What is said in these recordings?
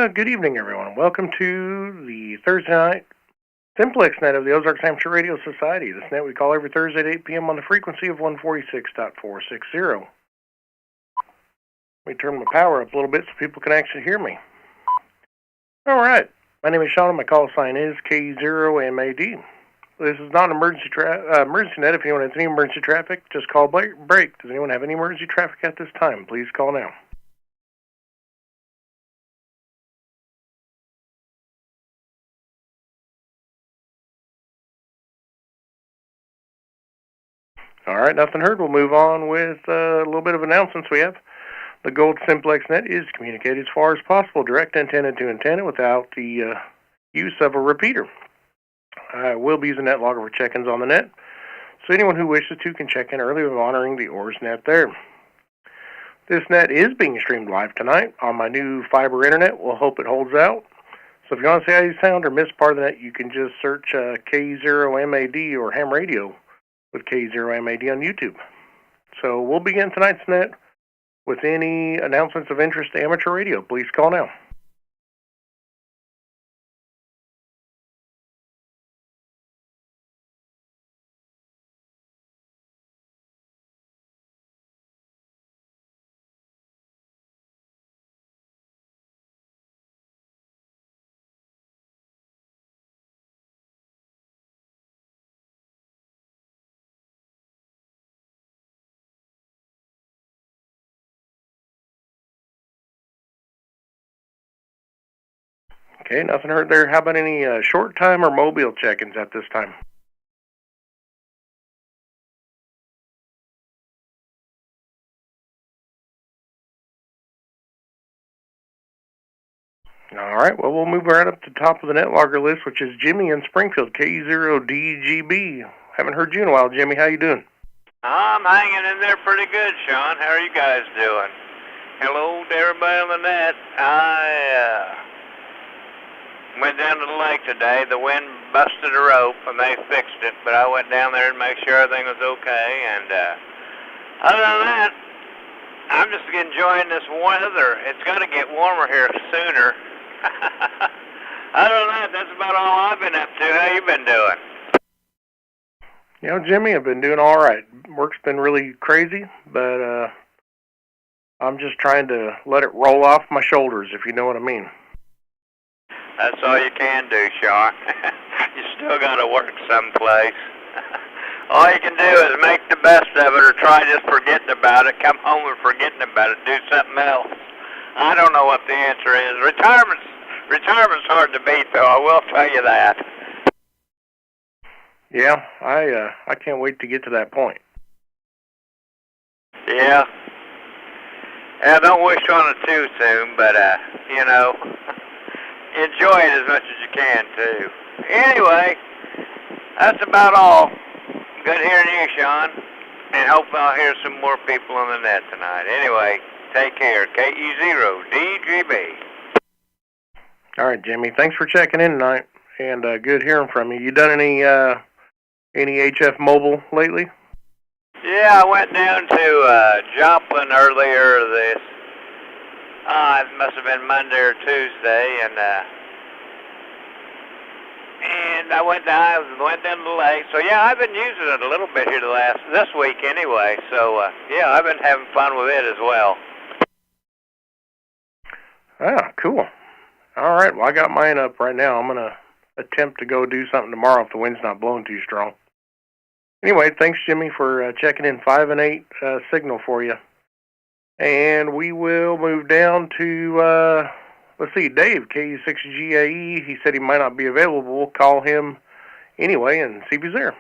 Good evening, everyone. Welcome to the Thursday night Simplex net of the Ozarks Amateur Radio Society. This net we call every Thursday at 8 p.m. on the frequency of 146.460. Let me turn my power up a little bit so people can actually hear me. All right. My name is Sean, and my call sign is K0MAD. This is not an emergency net. If anyone has any emergency traffic, just call break. Does anyone have any emergency traffic at this time? Please call now. All right, nothing heard. We'll move on with a little bit of announcements we have. The Gold Simplex net is communicated as far as possible, direct antenna to antenna without the use of a repeater. I will be using net logger for check-ins on the net, so anyone who wishes to can check in early with honoring the Oars net there. This net is being streamed live tonight on my new fiber internet. We'll hope it holds out. So if you want to see how you sound or miss part of the net, you can just search K0MAD or ham radio with K0MAD on YouTube. So we'll begin tonight's net with any announcements of interest to amateur radio. Please call now. Okay, nothing heard there. How about any short time or mobile check-ins at this time? All right, well, we'll move right up to the top of the net logger list, which is Jimmy in Springfield, K0DGB. Haven't heard you in a while, Jimmy. How you doing? I'm hanging in there pretty good, Sean. How are you guys doing? Hello to everybody on the net. I went down to the lake today. The wind busted a rope, and they fixed it, but I went down there to make sure everything was okay. And other than that, I'm just enjoying this weather. It's going to get warmer here sooner. Other than that, that's about all I've been up to. How you been doing? You know, Jimmy, I've been doing all right. Work's been really crazy, but I'm just trying to let it roll off my shoulders, if you know what I mean. That's all you can do, Sean. You still got to work someplace. All you can do is make the best of it or try just forgetting about it, come home and forgetting about it, do something else. I don't know what the answer is. Retirement's hard to beat, though, I will tell you that. Yeah, I can't wait to get to that point. Yeah. Yeah, don't wish on it too soon, but, you know, enjoy it as much as you can, too. Anyway, that's about all. Good hearing you, Sean, and hope I'll hear some more people on the net tonight. Anyway, take care. KE0DGB. All right, Jimmy. Thanks for checking in tonight, and good hearing from you. You done any HF mobile lately? Yeah, I went down to Joplin earlier it must have been Monday or Tuesday, and I went down to the lake. So yeah, I've been using it a little bit here this week anyway. So yeah, I've been having fun with it as well. Ah, cool. All right, well, I got mine up right now. I'm gonna attempt to go do something tomorrow if the wind's not blowing too strong. Anyway, thanks, Jimmy, for checking in. 5 and 8 signal for you. And we will move down to, let's see, Dave, KU6GAE. He said he might not be available. We'll call him anyway and see if he's there.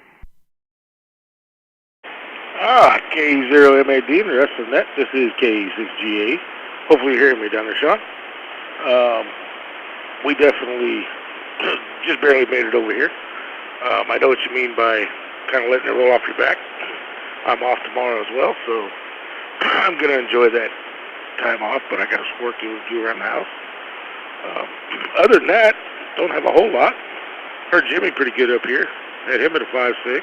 KU0MAD and the rest of the net. This is KU6GAE. Hopefully you're hearing me down there, Sean. We definitely just barely made it over here. I know what you mean by kind of letting it roll off your back. I'm off tomorrow as well, so I'm going to enjoy that time off, but I got some work to do around the house. Other than that, don't have a whole lot. Heard Jimmy pretty good up here. Had him at a 5.6.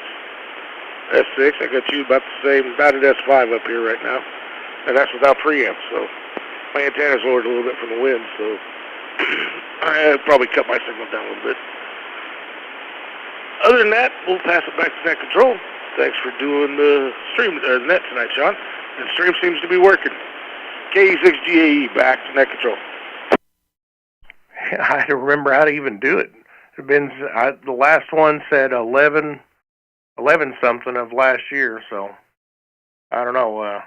S6, I got you about the same, about an S5 up here right now. And that's without preamp, so my antenna's lowered a little bit from the wind, so I probably cut my signal down a little bit. Other than that, we'll pass it back to Net Control. Thanks for doing the stream, net tonight, Sean. The stream seems to be working. KE6GAE back to Net Control. I don't remember how to even do it. The last one said 11 something of last year, so I don't know.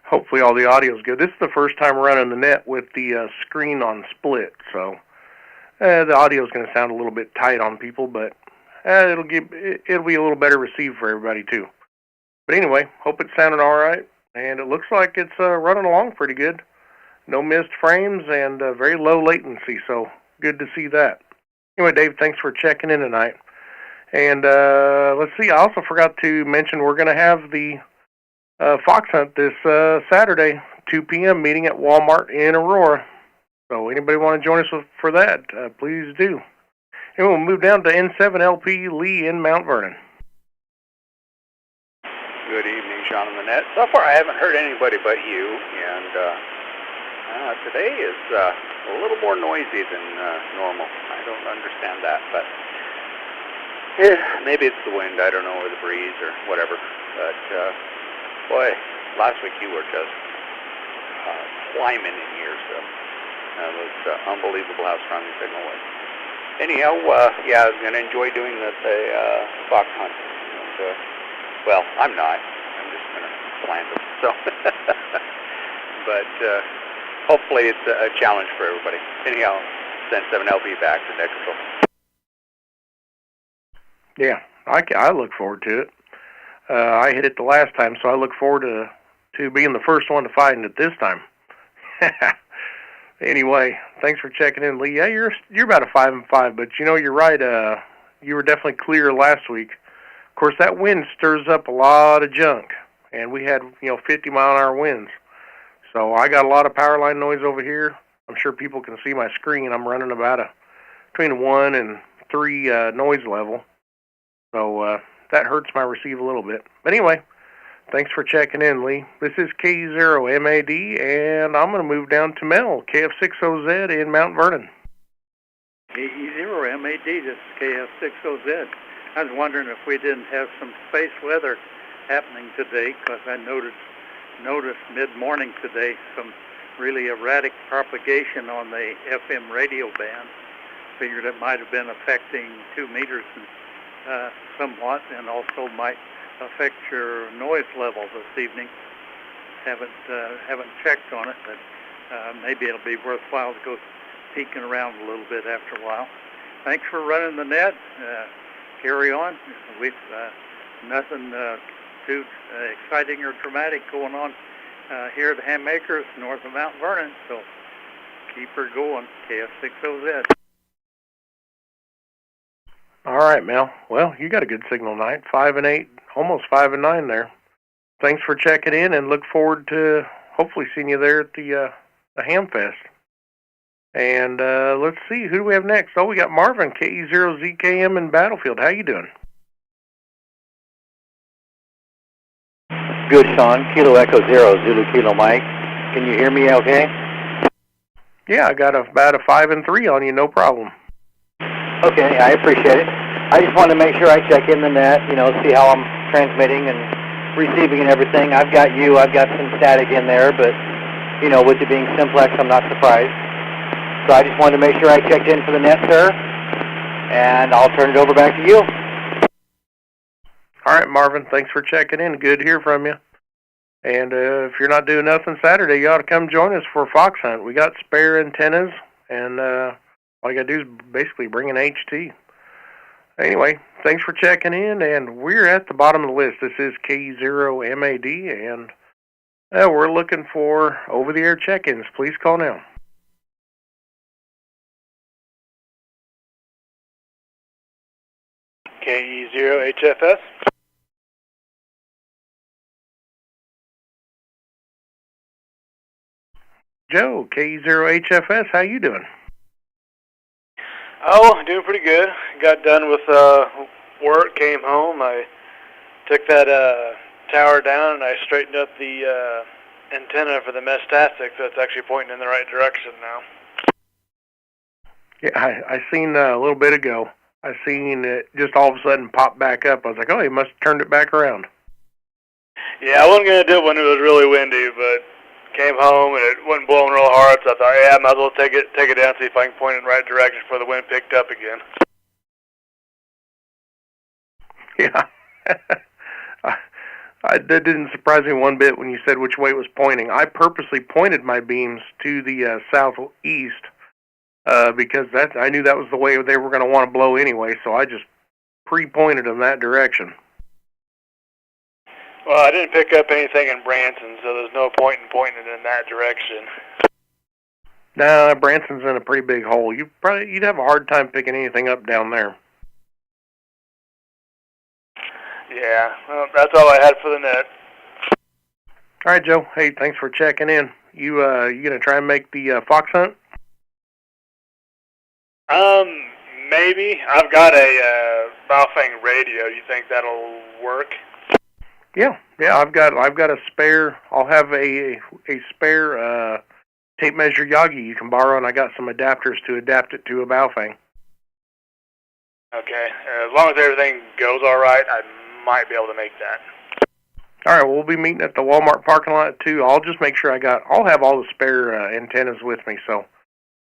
Hopefully all the audio's good. This is the first time running the net with the screen on split, so the audio's going to sound a little bit tight on people, but it'll be a little better received for everybody too. But anyway, hope it sounded all right, and it looks like it's running along pretty good. No missed frames and very low latency, so good to see that. Anyway, Dave, thanks for checking in tonight. And let's see, I also forgot to mention we're going to have the fox hunt this Saturday, 2 p.m. meeting at Walmart in Aurora. So anybody want to join us for that, please do. And we'll move down to N7LP Lee in Mount Vernon. Good evening, Sean and the net. So far I haven't heard anybody but you, and today is a little more noisy than normal. I don't understand that, but maybe it's the wind, I don't know, or the breeze or whatever. But boy, last week you were just climbing in here, so it was unbelievable how strong the signal was. Anyhow, yeah, I was going to enjoy doing the fox hunt. And, well, I'm not. I'm just going to plant them. So, but hopefully it's a challenge for everybody. Anyhow, send 7LB back to Net Control. Yeah, I look forward to it. I hit it the last time, so I look forward to being the first one to find it this time. Anyway, thanks for checking in, Lee. Yeah, you're about a 5-5, but you know, you're right. You were definitely clear last week. Of course, that wind stirs up a lot of junk, and we had 50-mile-an-hour winds. So I got a lot of power line noise over here. I'm sure people can see my screen. I'm running about between 1 and 3 noise level. So that hurts my receive a little bit. But anyway, thanks for checking in, Lee. This is K0MAD, and I'm going to move down to Mel, KF6OZ in Mount Vernon. K0MAD, this is KF6OZ. I was wondering if we didn't have some space weather happening today, because I noticed mid-morning today some really erratic propagation on the FM radio band. Figured it might have been affecting 2 meters somewhat, and also might affect your noise level this evening. Haven't checked on it, but maybe it'll be worthwhile to go peeking around a little bit after a while. Thanks for running the net. Carry on. We've nothing too exciting or dramatic going on here at the Handmakers north of Mount Vernon, so keep her going. KF6OZ. All right, Mel. Well, you got a good signal tonight. 5 and 8, almost 5 and 9 there. Thanks for checking in, and look forward to hopefully seeing you there at the Ham Fest. And let's see, who do we have next? Oh, we got Marvin, KE0ZKM in Battlefield. How you doing? Good, Sean. Kilo Echo 0, Zulu Kilo Mike. Can you hear me okay? Yeah, I got about a 5 and 3 on you, no problem. Okay, I appreciate it. I just want to make sure I check in the net, see how I'm transmitting and receiving and everything. I've got some static in there, but, with it being Simplex, I'm not surprised. So I just wanted to make sure I checked in for the net, sir, and I'll turn it over back to you. All right, Marvin, thanks for checking in. Good to hear from you. And if you're not doing nothing Saturday, you ought to come join us for a fox hunt. We got spare antennas, and all you got to do is basically bring an HT. Anyway, thanks for checking in, and we're at the bottom of the list. This is K0MAD, and we're looking for over-the-air check-ins. Please call now. KE0HFS. Joe, K0HFS, how you doing? Oh, doing pretty good. Got done with work, came home. I took that tower down and I straightened up the antenna for the mesh static that's actually pointing in the right direction now. Yeah, I seen a little bit ago. I seen it just all of a sudden pop back up. I was like, oh, he must have turned it back around. Yeah, I wasn't going to do it when it was really windy, but came home and it wasn't blowing real hard, so I thought, yeah, I might as well take it down, see if I can point it in the right direction before the wind picked up again. Yeah. That didn't surprise me one bit when you said which way it was pointing. I purposely pointed my beams to the southeast because I knew that was the way they were going to want to blow anyway, so I just pre-pointed them that direction. Well, I didn't pick up anything in Branson, so there's no point in pointing it in that direction. Nah, Branson's in a pretty big hole. You'd have a hard time picking anything up down there. Yeah, well, that's all I had for the net. All right, Joe. Hey, thanks for checking in. You gonna try and make the fox hunt? Maybe. I've got a Baofeng radio. You think that'll work? Yeah. I've got a spare. I'll have a spare tape measure Yagi you can borrow, and I got some adapters to adapt it to a Baofeng. Okay. As long as everything goes all right, I might be able to make that. All right. Well, we'll be meeting at the Walmart parking lot too. I'll just make sure I'll have all the spare antennas with me. So,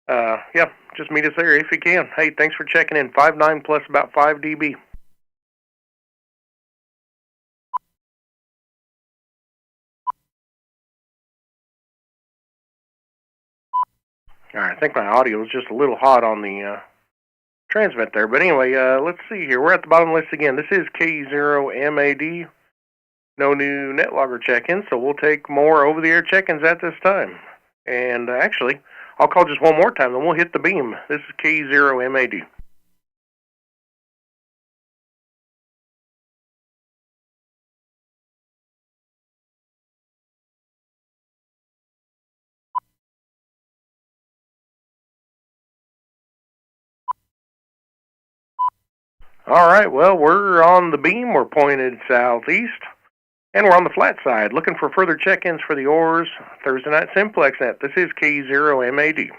yeah, just meet us there if you can. Hey, thanks for checking in. 5.9 plus about 5 dB. All right, I think my audio was just a little hot on the transmit there. But anyway, let's see here. We're at the bottom of the list again. This is K0MAD. No new netlogger check-ins, so we'll take more over-the-air check-ins at this time. And actually, I'll call just one more time, then we'll hit the beam. This is K0MAD. All right, well, we're on the beam. We're pointed southeast, and we're on the flat side. Looking for further check-ins for the Oars Thursday night Simplex net. This is K0MAD.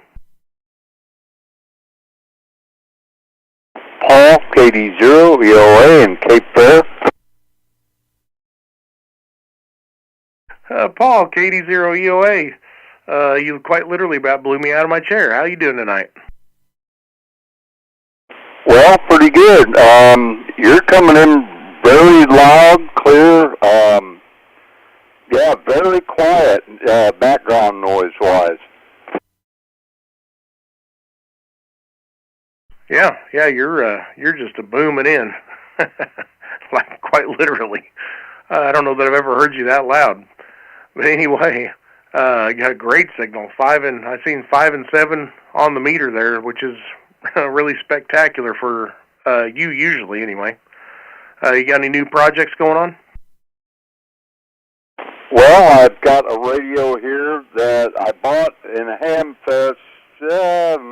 Paul, KD0, EOA, in Cape Fair. Paul, KD0, EOA. You quite literally about blew me out of my chair. How you doing tonight? Well, pretty good. You're coming in very loud, clear. Yeah, very quiet background noise-wise. Yeah, you're just a booming in, like quite literally. I don't know that I've ever heard you that loud, but anyway, you got a great signal. I seen 5 and 7 on the meter there, which is really spectacular for you usually anyway. You got any new projects going on? Well, I've got a radio here that I bought in Hamfest,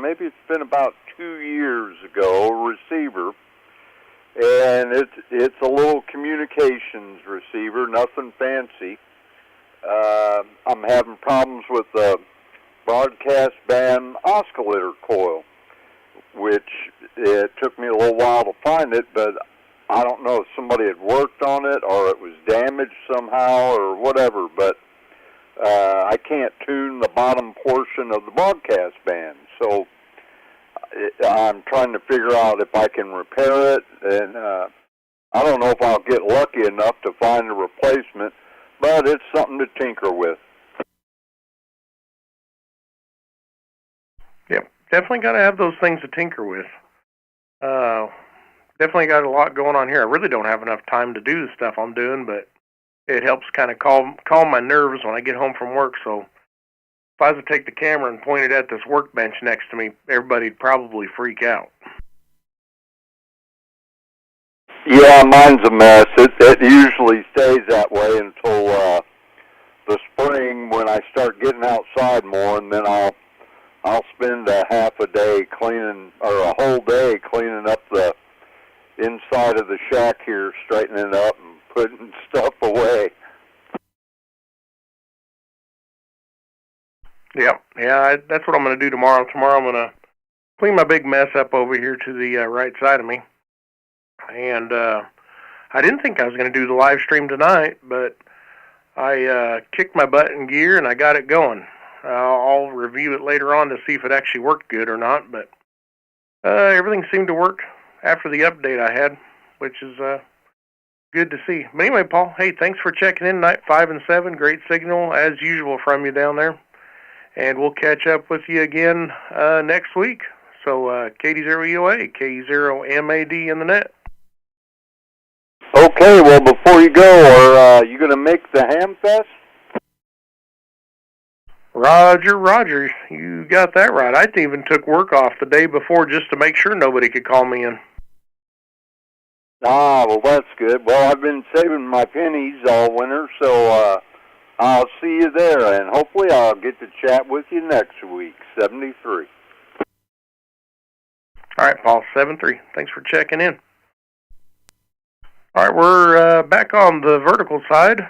maybe it's been about 2 years ago, a receiver. And it's a little communications receiver, nothing fancy. I'm having problems with the broadcast band oscillator coil, which it took me a little while to find it, but I don't know if somebody had worked on it or it was damaged somehow or whatever, but I can't tune the bottom portion of the broadcast band. So I'm trying to figure out if I can repair it, and I don't know if I'll get lucky enough to find a replacement, but it's something to tinker with. Yep, definitely got to have those things to tinker with. Definitely got a lot going on here. I really don't have enough time to do the stuff I'm doing, but it helps kind of calm my nerves when I get home from work. So if I was to take the camera and point it at this workbench next to me, everybody'd probably freak out. Yeah, mine's a mess. It usually stays that way until the spring when I start getting outside more, and then I'll spend a half a day cleaning, or a whole day cleaning up the inside of the shack here, straightening it up and putting stuff away. Yeah, that's what I'm going to do tomorrow. Tomorrow I'm going to clean my big mess up over here to the right side of me. And I didn't think I was going to do the live stream tonight, but I kicked my butt in gear and I got it going. I'll review it later on to see if it actually worked good or not, but everything seemed to work after the update I had, which is good to see. But anyway, Paul, hey, thanks for checking in tonight, 5 and 7. Great signal, as usual, from you down there. And we'll catch up with you again next week. So KD0EOA, K0MAD in the net. Okay, well, before you go, are you going to make the Ham Fest? Roger, you got that right. I even took work off the day before just to make sure nobody could call me in. Ah, well, that's good. Well, I've been saving my pennies all winter, so I'll see you there, and hopefully I'll get to chat with you next week, 73. All right, Paul, 7-3. Thanks for checking in. All right, we're back on the vertical side,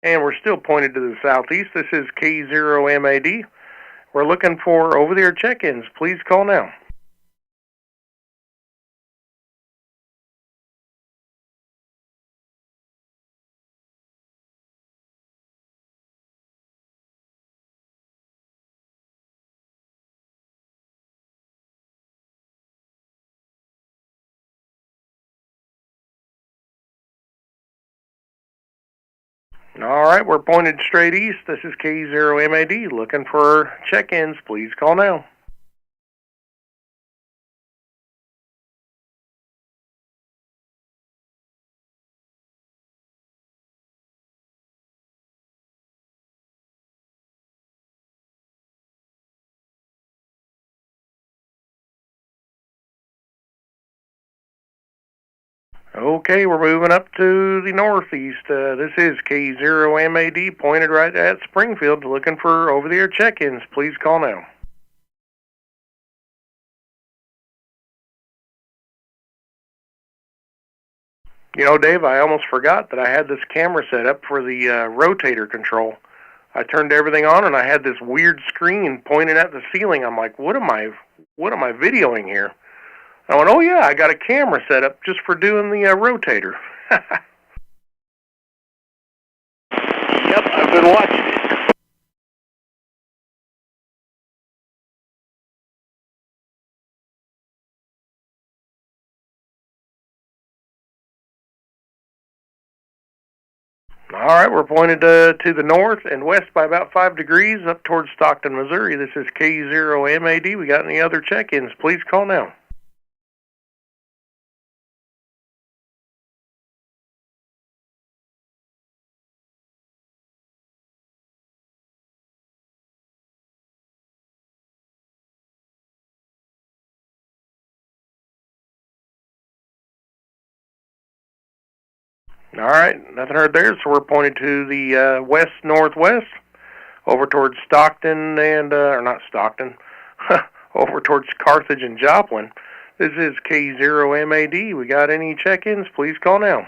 and we're still pointed to the southeast. This is K0MAD. We're looking for over-the-air check-ins. Please call now. All right, we're pointed straight east. This is K0MAD. Looking for check-ins. Please call now. Okay, we're moving up to the northeast. This is K0MAD, pointed right at Springfield, looking for over-the-air check-ins. Please call now. You know, Dave, I almost forgot that I had this camera set up for the rotator control. I turned everything on, and I had this weird screen pointing at the ceiling. I'm like, what am I videoing here? I went, oh yeah, I got a camera set up just for doing the rotator. Yep, I've been watching it. All right, we're pointed to the north and west by about 5 degrees up towards Stockton, Missouri. This is K0MAD. We got any other check-ins? Please call now. All right, nothing heard there, so we're pointed to the west-northwest, over towards Stockton and, or not Stockton, over towards Carthage and Joplin. This is K0MAD. We got any check-ins? Please call now.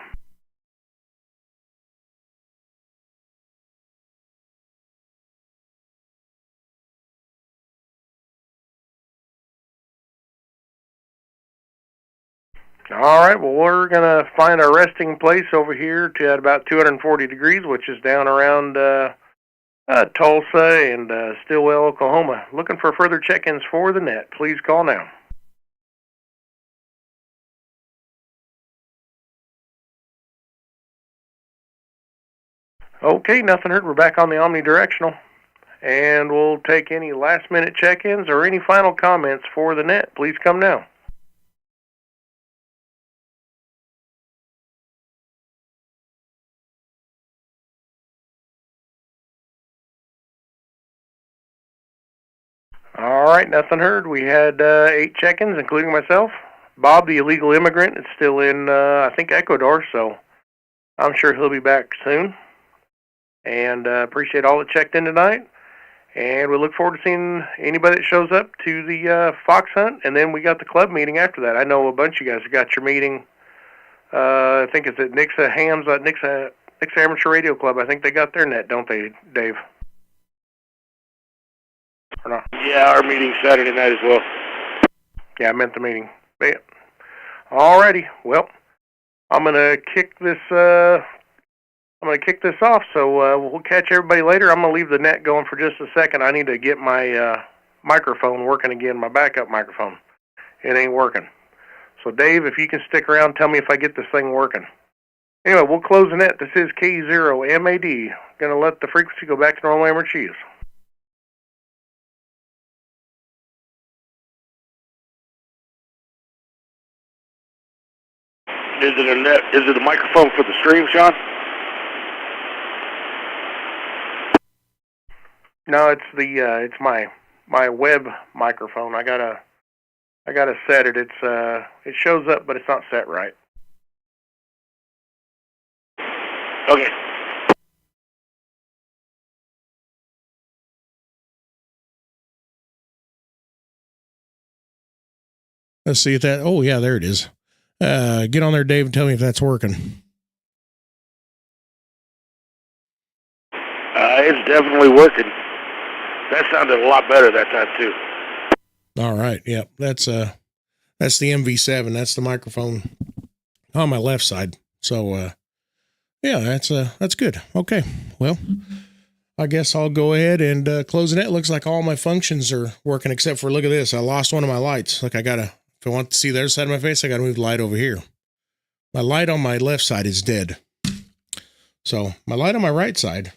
All right, well, we're going to find our resting place over here to at about 240 degrees, which is down around Tulsa and Stillwell, Oklahoma. Looking for further check-ins for the net. Please call now. Okay, nothing heard. We're back on the omnidirectional. And we'll take any last-minute check-ins or any final comments for the net. Please come now. All right, nothing heard. We had 8 check-ins, including myself. Bob, the illegal immigrant, is still in, I think, Ecuador, so I'm sure he'll be back soon. And appreciate all that checked in tonight. And we look forward to seeing anybody that shows up to the fox hunt. And then we got the club meeting after that. I know a bunch of you guys have got your meeting. I think it's at Nixa Hams, Nixa Amateur Radio Club. I think they got their net, don't they, Dave? Yeah, our meeting's Saturday night as well. Yeah, I meant the meeting. Yeah. Alrighty. Well, I'm gonna kick this. Off. So we'll catch everybody later. I'm gonna leave the net going for just a second. I need to get my microphone working again. My backup microphone. It ain't working. So Dave, if you can stick around, tell me if I get this thing working. Anyway, we'll close the net. This is K0MAD. Gonna let the frequency go back to normal where she is. Is it a net? Is it a microphone for the stream, Sean? No, it's it's my web microphone. I gotta set it. It shows up, but it's not set right. Okay. Let's see if that. Oh yeah, there it is. Get on there, Dave, and tell me if that's working. It's definitely working. That sounded a lot better that time too. All right. Yep. That's the MV7. That's the microphone on my left side. So, yeah, that's good. Okay. Well, I guess I'll go ahead and close the net. Looks like all my functions are working except for, look at this. I lost one of my lights. Look, if I want to see the other side of my face, I got to move the light over here. My light on my left side is dead. So my light on my right side,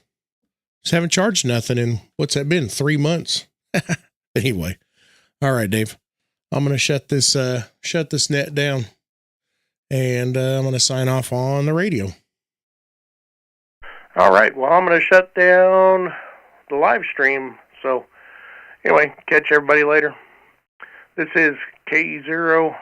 just haven't charged nothing in, what's that been, 3 months? Anyway. All right, Dave, I'm going to shut this net down, and I'm going to sign off on the radio. All right. Well, I'm going to shut down the live stream. So anyway, catch everybody later. This is K0MAD.